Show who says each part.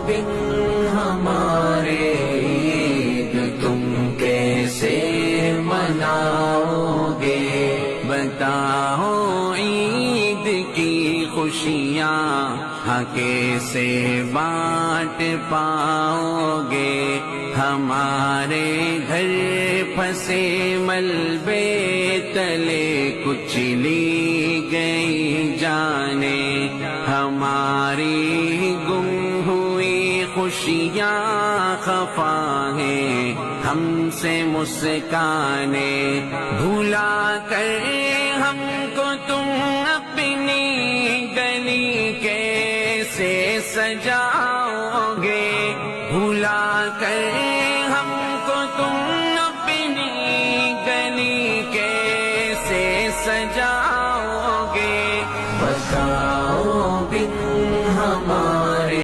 Speaker 1: بن ہمارے عید تم کیسے مناؤ گے؟ بتاؤ عید کی خوشیاں ہاں کیسے بانٹ پاؤ گے؟ ہمارے گھر پھنسے ملبے تلے کچلی گئی جانیں، ہماری گم ہوئی خوشیاں خفا ہیں ہم سے مسکانیں، بھلا کر ہم کو تم اپنی گلی کیسے سجاؤ گے؟ بھلا کر